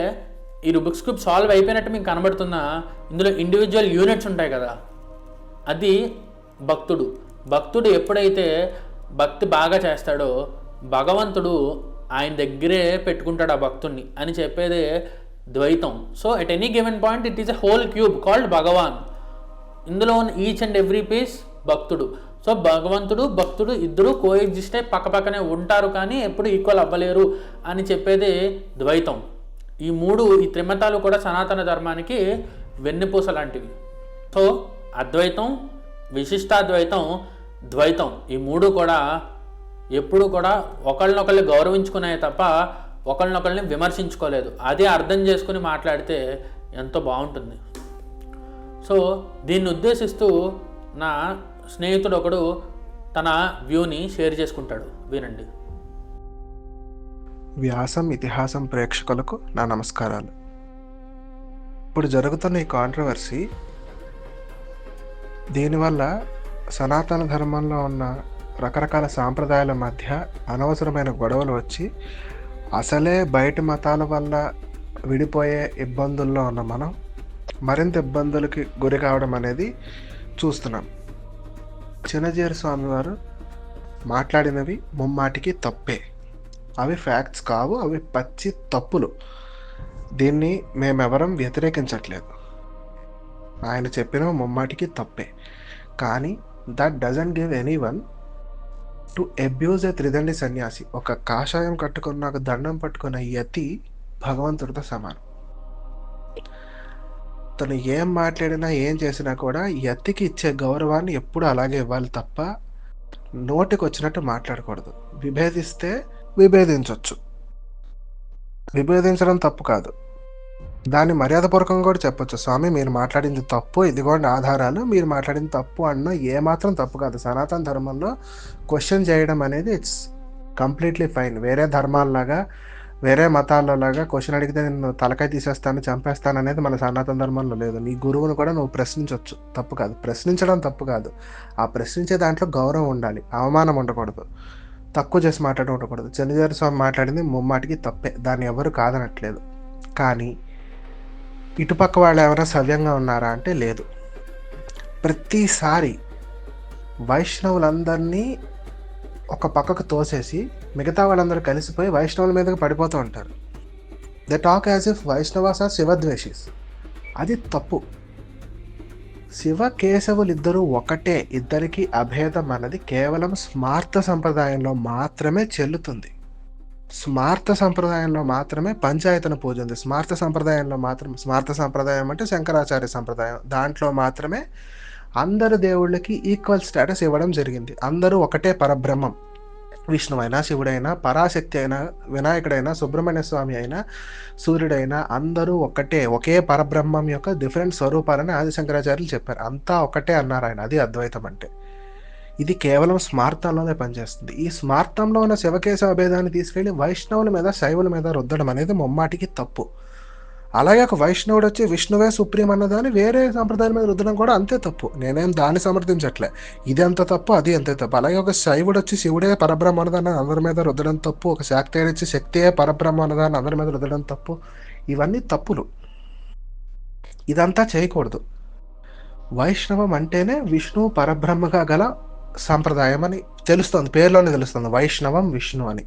ఈ రుబిక్స్ క్యూబ్ సాల్వ్ అయిపోయినట్టు మీకు కనబడుతున్నా ఇందులో ఇండివిజువల్ యూనిట్స్ ఉంటాయి కదా, అది భక్తుడు ఎప్పుడైతే భక్తి బాగా చేస్తాడో భగవంతుడు ఆయన దగ్గరే పెట్టుకుంటాడు ఆ భక్తుడిని అని చెప్పేదే ద్వైతం. So at any given point it is a whole cube called Bhagavan. ఇందులో ఉన్న ఈచ్ అండ్ ఎవ్రీ పీస్ భక్తుడు. సో భక్తుడు ఇద్దరు కోఎగ్జిస్ట్ అయి పక్కపక్కనే ఉంటారు, కానీ ఎప్పుడు ఈక్వల్ అవ్వలేరు అని చెప్పేది ద్వైతం. ఈ త్రిమతాలు కూడా సనాతన ధర్మానికి వెన్నెపూస లాంటివి. సో అద్వైతం, విశిష్టాద్వైతం, ద్వైతం, ఈ మూడు కూడా ఎప్పుడు కూడా ఒకళ్ళనొకళ్ళని గౌరవించుకున్నాయి తప్ప ఒకళ్ళనొకళ్ళని విమర్శించుకోలేదు. అదే అర్థం చేసుకుని మాట్లాడితే ఎంతో బాగుంటుంది. సో దీన్ని ఉద్దేశిస్తూ నా స్నేహితుడు ఒకడు తన వ్యూని షేర్ చేసుకుంటాడు, వినండి. వ్యాసం ఇతిహాసం ప్రేక్షకులకు నా నమస్కారాలు. ఇప్పుడు జరుగుతున్న ఈ కాంట్రవర్సీ, దీనివల్ల సనాతన ధర్మంలో ఉన్న రకరకాల సాంప్రదాయాల మధ్య అనవసరమైన గొడవలు వచ్చి అసలే బయట మతాల వల్ల విడిపోయే ఇబ్బందుల్లో ఉన్న మనం మరింత ఇబ్బందులకి గురి కావడం అనేది చూస్తున్నాం. చిన్నజీయర్ స్వామి వారు మాట్లాడినవి ముమ్మాటికి తప్పే. అవి ఫ్యాక్ట్స్ కావు, అవి పచ్చి తప్పులు. దీన్ని మేమెవరం వ్యతిరేకించట్లేదు. ఆయన చెప్పిన ముమ్మాటికి తప్పే. కానీ that doesn't give anyone to abuse a tridandi sanyasi. ఒక కాషాయం కట్టుకున్న, ఒక దండం పట్టుకున్న యతి భగవంతుడితో సమానం. తను ఏం మాట్లాడినా ఏం చేసినా కూడా యతికి ఇచ్చే గౌరవాన్ని ఎప్పుడు అలాగే ఇవ్వాలి తప్ప నోటికి వచ్చినట్టు మాట్లాడకూడదు. విభేదిస్తే విభేదించవచ్చు, విభేదించడం తప్పు కాదు. దాన్ని మర్యాదపూర్వకంగా కూడా చెప్పొచ్చు, స్వామి మీరు మాట్లాడింది తప్పు, ఇదిగోండి ఆధారాలు, మీరు మాట్లాడింది తప్పు అన్న ఏమాత్రం తప్పు కాదు. సనాతన ధర్మంలో క్వశ్చన్ చేయడం అనేది ఇట్స్ కంప్లీట్లీ ఫైన్. వేరే ధర్మాలలాగా, వేరే మతాలలాగా క్వశ్చన్ అడిగితే నేను తలకాయ తీసేస్తాను, చంపేస్తాను అనేది మన సనాతన ధర్మంలో లేదు. నీ గురువును కూడా నువ్వు ప్రశ్నించవచ్చు, తప్పు కాదు. ప్రశ్నించడం తప్పు కాదు. ఆ ప్రశ్నించే దాంట్లో గౌరవం ఉండాలి, అవమానం ఉండకూడదు, తక్కువ చేసి మాట్లాడడం ఉండకూడదు. చిన్నజీయర్ స్వామి మాట్లాడింది ముమ్మాటికి తప్పే, దాన్ని ఎవరు కాదనట్లేదు. కానీ ఇటుపక్క వాళ్ళు ఎవరైనా సవ్యంగా ఉన్నారా అంటే లేదు. ప్రతిసారి వైష్ణవులందరినీ ఒక పక్కకు తోసేసి మిగతా వాళ్ళందరూ కలిసిపోయి వైష్ణవుల మీదకి పడిపోతూ ఉంటారు. They talk as if Vaishnavas are Shivadveshis. అది తప్పు. శివ కేశవులు ఇద్దరు ఒకటే, ఇద్దరికి అభేదం అన్నది కేవలం స్మార్త సంప్రదాయంలో మాత్రమే చెల్లుతుంది. స్మార్త సంప్రదాయంలో మాత్రమే పంచాయతన పూజ ఉంది. స్మార్త సంప్రదాయం అంటే శంకరాచార్య సంప్రదాయం. దాంట్లో మాత్రమే అందరు దేవుళ్ళకి ఈక్వల్ స్టేటస్ ఇవ్వడం జరిగింది. అందరూ ఒకటే పరబ్రహ్మం. విష్ణువైనా, శివుడైనా, పరాశక్తి అయినా, వినాయకుడైనా, సుబ్రహ్మణ్య స్వామి అయినా, సూర్యుడైనా అందరూ ఒకటే, ఒకే పరబ్రహ్మం యొక్క డిఫరెంట్ స్వరూపాలని ఆదిశంకరాచార్యులు చెప్పారు. అంతా ఒకటే అన్నారు ఆయన. అది అద్వైతం అంటే. ఇది కేవలం స్మార్థంలోనే పనిచేస్తుంది. ఈ స్మార్థంలో ఉన్న శివకేశవ భేదాన్ని తీసుకెళ్లి వైష్ణవుల మీద, శైవుల మీద రుద్దడం అనేది ముమ్మాటికి తప్పు. అలాగే ఒక వైష్ణవుడు వచ్చి విష్ణువే సుప్రీం అన్నదాన్ని వేరే సంప్రదాయం మీద రుద్దడం కూడా అంతే తప్పు. నేనేం దాన్ని సమర్థించట్లే. ఇది అంత తప్పు, అది అంతే తప్పు. అలాగే ఒక శైవుడు వచ్చి శివుడే పరబ్రహ్మ అన్నదాన్ని అందరి మీద రుద్దడం తప్పు. ఒక శాక్తేయుడు వచ్చి శక్తియే పరబ్రహ్మ అన్నదాన్ని అందరి మీద రుద్దడం తప్పు. ఇవన్నీ తప్పులు. ఇదంతా చేయకూడదు. వైష్ణవం అంటేనే విష్ణువు పరబ్రహ్మగా గల సంప్రదాయం అని తెలుస్తుంది, పేరులోనే తెలుస్తుంది, వైష్ణవం విష్ణు అని.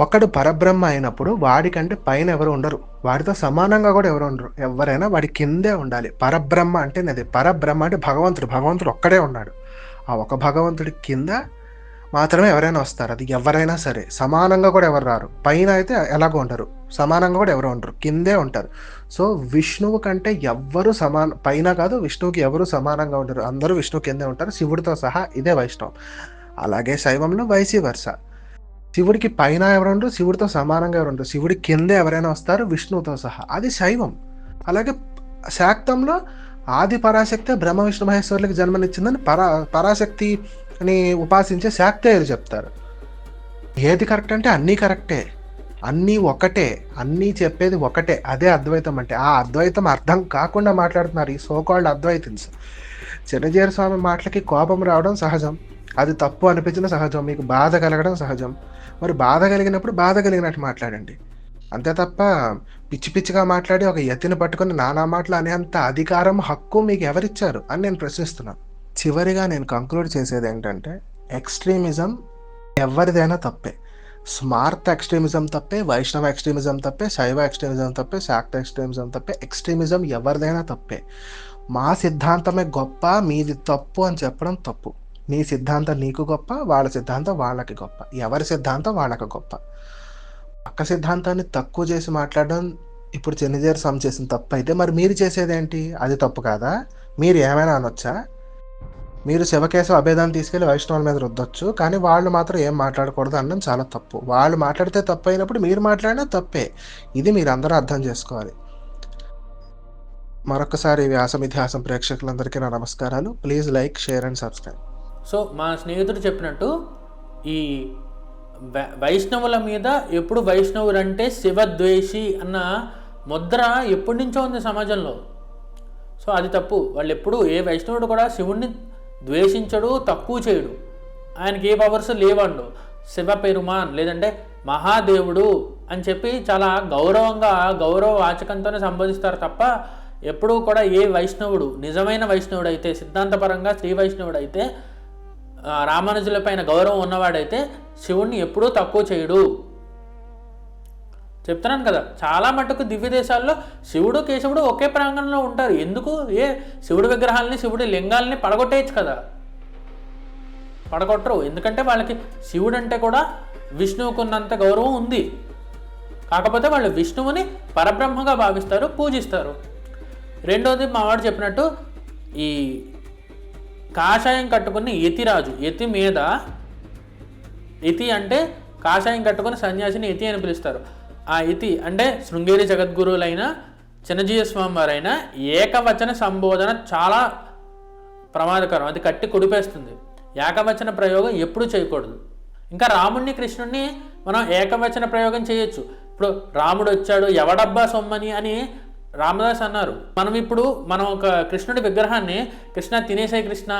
ఒకడు పరబ్రహ్మ అయినప్పుడు వాడికంటే పైన ఎవరు ఉండరు, వాడితో సమానంగా కూడా ఎవరు ఉండరు. ఎవరైనా వాడి కిందే ఉండాలి. పరబ్రహ్మ అంటే అది. పరబ్రహ్మ అంటే భగవంతుడు ఒక్కడే ఉన్నాడు. ఆ ఒక భగవంతుడి కింద మాత్రమే ఎవరైనా వస్తారు. అది ఎవరైనా సరే. సమానంగా కూడా ఎవరు రారు. పైన అయితే ఎలాగో ఉండరు, సమానంగా కూడా ఎవరు ఉండరు, కిందే ఉంటారు. సో విష్ణువు కంటే ఎవ్వరు పైన కాదు, విష్ణువుకి ఎవరు సమానంగా ఉండరు. అందరూ విష్ణువు కిందే ఉంటారు, శివుడితో సహా. ఇదే వైష్ణవం. అలాగే శైవంలో వైసి వర్స. శివుడికి పైన ఎవరుండరు, శివుడితో సమానంగా ఎవరుండరు. శివుడి కింద ఎవరైనా వస్తారు విష్ణువుతో సహా. అది శైవం. అలాగే శాక్తంలో ఆది పరాశక్తే బ్రహ్మ విష్ణు మహేశ్వరులకు జన్మనిచ్చిందని పరాశక్తిని ఉపాసించే శాక్తేయులు చెప్తారు. ఏది కరెక్ట్ అంటే అన్నీ కరెక్టే, అన్నీ ఒకటే, అన్నీ చెప్పేది ఒకటే. అదే అద్వైతం అంటే. ఆ అద్వైతం అర్థం కాకుండా మాట్లాడుతున్నారు ఈ సోకాల్డ్ అద్వైతన్స్. చిన్నజీయర్ స్వామి మాటలకి కోపం రావడం సహజం, అది తప్పు అనిపించిన సహజం, మీకు బాధ కలగడం సహజం. మరి బాధ కలిగినప్పుడు బాధ కలిగినట్టు మాట్లాడండి, అంతే తప్ప పిచ్చి పిచ్చిగా మాట్లాడి ఒక ఎత్తిని పట్టుకొని నానా మాటలు అనేంత అధికారం, హక్కు మీకు ఎవరిచ్చారు అని నేను ప్రశ్నిస్తున్నాను. చివరిగా నేను కంక్లూడ్ చేసేది ఏంటంటే, ఎక్స్ట్రీమిజం ఎవరిదైనా తప్పే. స్మార్ట్ ఎక్స్ట్రీమిజం తప్పే, వైష్ణవ ఎక్స్ట్రీమిజం తప్పే, శైవ ఎక్స్ట్రీమిజం తప్పే, శాక్త ఎక్స్ట్రీమిజం తప్పే. ఎక్స్ట్రీమిజం ఎవరిదైనా తప్పే. మా సిద్ధాంతమే గొప్ప, మీది తప్పు అని చెప్పడం తప్పు. నీ సిద్ధాంతం నీకు గొప్ప, వాళ్ళ సిద్ధాంతం వాళ్ళకి గొప్ప, ఎవరి సిద్ధాంతం వాళ్ళకి గొప్ప. పక్క సిద్ధాంతాన్ని తక్కువ చేసి మాట్లాడడం ఇప్పుడు చిన్నజీయర్ స్వామి చేసిన తప్పు అయితే, మరి మీరు చేసేదేంటి? అది తప్పు కాదా? మీరు ఏమైనా అనొచ్చా? మీరు శివకేశవ అభేదాన్ని తీసుకెళ్లి వైష్ణవుల మీద రుద్దొచ్చు, కానీ వాళ్ళు మాత్రం ఏం మాట్లాడకూడదు అనడం చాలా తప్పు. వాళ్ళు మాట్లాడితే తప్పు అయినప్పుడు మీరు మాట్లాడినా తప్పే. ఇది మీరు అందరూ అర్థం చేసుకోవాలి. మరొకసారి వ్యాసమితిహాసం ప్రేక్షకులందరికీ నా నమస్కారాలు. Please like, share and subscribe. So మా స్నేహితుడు చెప్పినట్టు ఈ వైష్ణవుల మీద ఎప్పుడు వైష్ణవులు అంటే శివద్వేషి అన్న ముద్ర ఎప్పటి నుంచో ఉంది సమాజంలో. సో అది తప్పు. వాళ్ళు ఎప్పుడు ఏ వైష్ణవుడు కూడా శివుణ్ణి ద్వేషించడు, తక్కువ చేయడు. ఆయనకి ఏ పవర్స్ లేవండు. శివ పెరుమాన్ లేదంటే మహాదేవుడు అని చెప్పి చాలా గౌరవంగా, గౌరవ వాచకంతోనే సంబోధిస్తారు తప్ప ఎప్పుడూ కూడా ఏ వైష్ణవుడు, నిజమైన వైష్ణవుడు అయితే, సిద్ధాంతపరంగా శ్రీ వైష్ణవుడు అయితే, రామానుజుల పైన గౌరవం ఉన్నవాడైతే శివుణ్ణి ఎప్పుడూ తక్కువ చేయడు. చెప్తున్నాను కదా, చాలా మటుకు దివ్య దేశాల్లో శివుడు కేశవుడు ఒకే ప్రాంగణంలో ఉంటారు. ఎందుకు? శివుడి విగ్రహాలని, శివుడి లింగాలని పడగొట్టేయచ్చు కదా. పడగొట్టరు. ఎందుకంటే వాళ్ళకి శివుడు అంటే కూడా విష్ణువుకు ఉన్నంత గౌరవం ఉంది. కాకపోతే వాళ్ళు విష్ణువుని పరబ్రహ్మగా భావిస్తారు, పూజిస్తారు. రెండోది మావాడు చెప్పినట్టు ఈ కాషాయం కట్టుకుని యతిరాజు, యతి మీద, యతి అంటే కాషాయం కట్టుకుని సన్యాసిని యతి అని పిలుస్తారు. ఆ యతి అంటే శృంగేరి జగద్గురువులైన చిన్నజీయ స్వామి వారైన ఏకవచన సంబోధన చాలా ప్రమాదకరం. అది కట్టి కుడిపేస్తుంది. ఏకవచన ప్రయోగం ఎప్పుడూ చేయకూడదు. ఇంకా రాముడిని, కృష్ణుడిని మనం ఏకవచన ప్రయోగం చేయొచ్చు. ఇప్పుడు రాముడు వచ్చాడు, ఎవడబ్బా సొమ్మని అని రామదాస్ అన్నారు. మనం ఒక కృష్ణుడి విగ్రహాన్ని కృష్ణ తినేసే కృష్ణ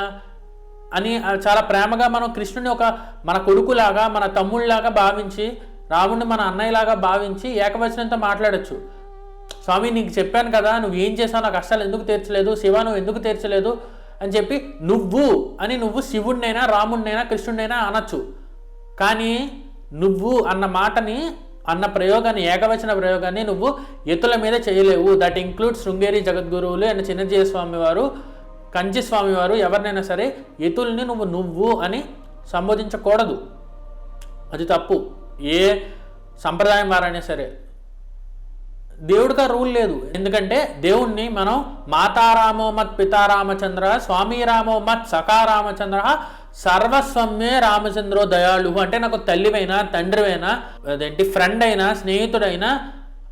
అని చాలా ప్రేమగా మనం కృష్ణుడిని ఒక మన కొడుకులాగా, మన తమ్ముళ్ళలాగా భావించి, రాముడిని మన అన్నయ్యలాగా భావించి ఏకవచనంతో మాట్లాడచ్చు. స్వామి నీకు చెప్పాను కదా, నువ్వు ఏం చేసావు, నాకు అస్సలు ఎందుకు తీర్చలేదు, శివ నువ్వు ఎందుకు తీర్చలేదు అని చెప్పి నువ్వు శివుడినైనా, రాముడినైనా, కృష్ణుడినైనా అనొచ్చు. కానీ నువ్వు అన్న మాటని, అన్న ప్రయోగాన్ని, ఏకవచన ప్రయోగాన్ని నువ్వు యతుల మీద చేయలేవు. దట్ ఇంక్లూడ్స్ శృంగేరి జగద్గురువులు అండ్ చిన్నజీయ స్వామి వారు, కంచి స్వామి వారు, ఎవరినైనా సరే యతుల్ని నువ్వు అని సంబోధించకూడదు. అది తప్పు. ఏ సంప్రదాయం వారైనా సరే. దేవుడికి ఆ రూల్ లేదు. ఎందుకంటే దేవుణ్ణి మనం మాతారామో మత్ పితారామచంద్ర, స్వామి రామో మత్ సకారామచంద్ర, సర్వస్వమ్మే రామచంద్రో దయాళు అంటే నాకు తల్లివైనా, తండ్రివైనా, అదేంటి ఫ్రెండ్ అయినా, స్నేహితుడైనా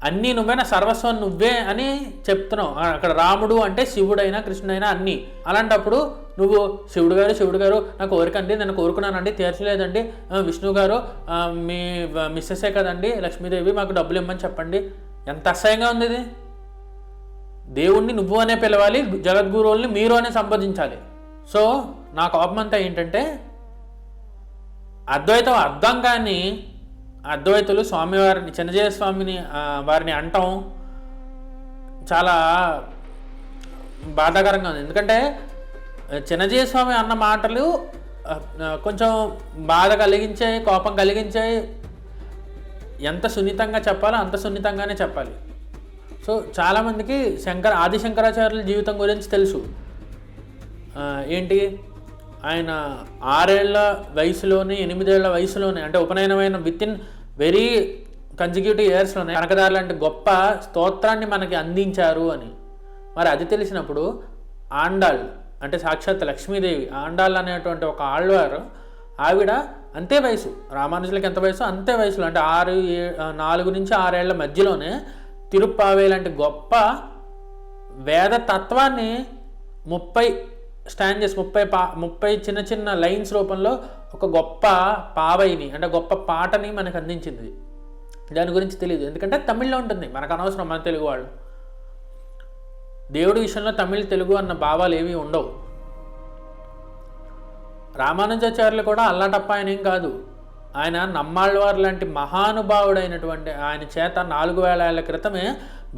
అన్నీ నువ్వే, నా సర్వస్వం నువ్వే అని చెప్తున్నావు. అక్కడ రాముడు అంటే శివుడైనా, కృష్ణుడైనా అన్నీ. అలాంటప్పుడు నువ్వు శివుడు గారు నా కోరికండి, నేను కోరుకున్నానండి, తీర్చలేదండి, విష్ణు గారు మీ మిస్సెసే కదండి లక్ష్మీదేవి, మాకు డబ్బులు ఇమ్మని చెప్పండి. ఎంత అసహ్యంగా ఉంది ఇది. దేవుణ్ణి నువ్వు అనే పిలవాలి, జగద్గురువుల్ని మీరు అనే సంబోధించాలి. సో నా కోపం అంతా ఏంటంటే, అద్వైతం అర్థం కానీ అద్వైతులు స్వామివారిని, చిన్నజీయ స్వామిని వారిని అంటాం చాలా బాధాకరంగా ఉంది. ఎందుకంటే చిన్నజీయ స్వామి అన్న మాటలు కొంచెం బాధ కలిగించాయి, కోపం కలిగించాయి. ఎంత సున్నితంగా చెప్పాలో అంత సున్నితంగానే చెప్పాలి. సో చాలామందికి ఆదిశంకరాచార్యుల జీవితం గురించి తెలుసు. ఏంటి, ఆయన 6 ఏళ్ల వయసులోనే, 8 ఏళ్ల వయసులోనే, అంటే ఉపనయనమైన విత్ ఇన్ వెరీ కన్సిక్యూటివ్ ఇయర్స్లోనే కనకదార లాంటి గొప్ప స్తోత్రాన్ని మనకి అందించారు అని. మరి అది తెలిసినప్పుడు ఆండాళ్ అంటే సాక్షాత్ లక్ష్మీదేవి, ఆండాళ్ అనేటువంటి ఒక ఆళ్వారు, ఆవిడ అంతే వయసు, రామానుజులకి ఎంత వయసు అంతే వయసులో, అంటే 4 నుంచి 6 ఏళ్ల మధ్యలోనే తిరుప్పావే లాంటి గొప్ప వేద తత్వాన్ని 30 స్టాంజెస్ 30 చిన్న చిన్న లైన్స్ రూపంలో ఒక గొప్ప పావైని అంటే గొప్ప పాటని మనకు అందించింది. దాని గురించి తెలియదు, ఎందుకంటే తమిళ్లో ఉంటుంది, మనకు అనవసరం, మన తెలుగు వాళ్ళు. దేవుడి విషయంలో తమిళ్ తెలుగు అన్న భావాలు ఏవి ఉండవు. రామానుజాచార్యులు కూడా అల్లాటప్ప ఆయన ఏం కాదు. ఆయన నమ్మాళ్ళవారు లాంటి మహానుభావుడైనటువంటి ఆయన చేత 4000 ఏళ్ల క్రితమే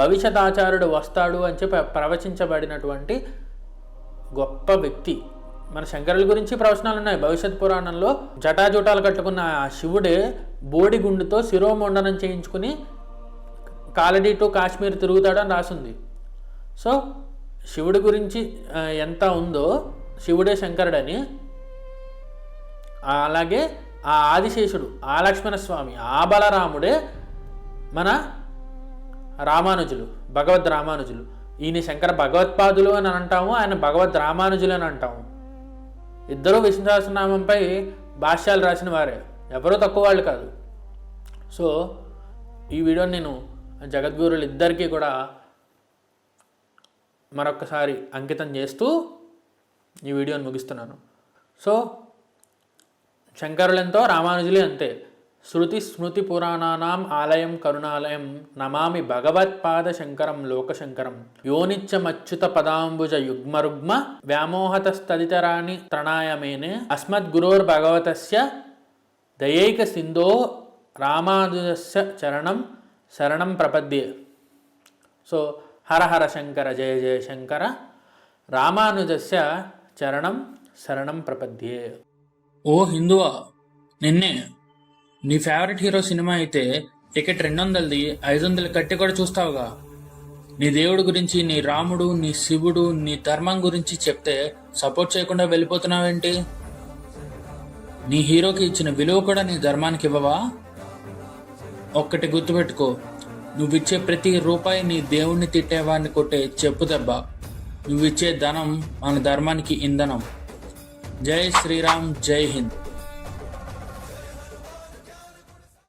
భవిష్యత్ ఆచార్యుడు వస్తాడు అని చెప్పి ప్రవచించబడినటువంటి గొప్ప వ్యక్తి. మన శంకరుల గురించి ప్రవచనాలు ఉన్నాయి భవిష్యత్ పురాణంలో. జటాజూటాలు కట్టుకున్న ఆ శివుడే బోడిగుండుతో శిరోమండనం చేయించుకుని కాలడీ టు కాశ్మీర్ తిరుగుతాడు అని రాసింది. సో శివుడి గురించి ఎంత ఉందో, శివుడే శంకరుడని, అలాగే ఆ ఆదిశేషుడు, ఆ లక్ష్మణస్వామి, ఆ బలరాముడే మన రామానుజులు, భగవద్ రామానుజులు. ఈయన శంకర భగవత్పాదులు అని అంటాము, ఆయన భగవద్ రామానుజులు అని అంటాము. ఇద్దరూ విష్ణు సహస్రనామంపై భాష్యాలు రాసిన వారే, ఎవరూ తక్కువ వాళ్ళు కాదు. సో ఈ వీడియోని నేను జగద్గురులు ఇద్దరికీ కూడా మరొకసారి అంకితం చేస్తూ ఈ వీడియోని ముగిస్తున్నాను. సో శంకరులెంతో రామానుజులే అంతే. శృతి స్మృతి పురాణానాం ఆలయం కరుణాలయం నమామి భగవత్పాద శంకరం లోకశంకరం. యోనిత్యమచ్యుత పదాంబుజ యుగ్మరుగ్మ వ్యామోహతస్తదితరాణి త్రణాయమేనే అస్మద్గురోర్భగవతస్య దయైక సింధో రామానుజస్య చరణం శరణం ప్రపద్యే. సో హర హర శంకర జయ జయ శంకర రామానుజస్య చరణం శరణం ప్రపద్యే. ఓ హిందువా, నిన్నే నీ ఫేవరెట్ హీరో సినిమా అయితే టికెట్ 200ది 500 కట్టి కూడా చూస్తావుగా. నీ దేవుడి గురించి, నీ రాముడు, నీ శివుడు, నీ ధర్మం గురించి చెప్తే సపోర్ట్ చేయకుండా వెళ్ళిపోతున్నావేంటి? నీ హీరోకి ఇచ్చిన విలువ కూడా నీ ధర్మానికి ఇవ్వవా? ఒక్కటి గుర్తుపెట్టుకో, నువ్విచ్చే ప్రతి రూపాయి నీ దేవుణ్ణి తిట్టేవాడిని కొట్టే చెప్పు దెబ్బ. నువ్విచ్చే ధనం మన ధర్మానికి ఇంధనం. జై శ్రీరామ్, జై హింద్.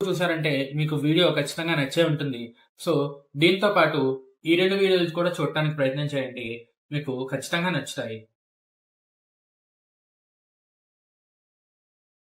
చూసారంటే మీకు వీడియో ఖచ్చితంగా నచ్చే ఉంటుంది. సో దీంతో పాటు ఈ 2 వీడియోలు కూడా చూడటానికి ప్రయత్నం చేయండి, మీకు ఖచ్చితంగా నచ్చుతాయి.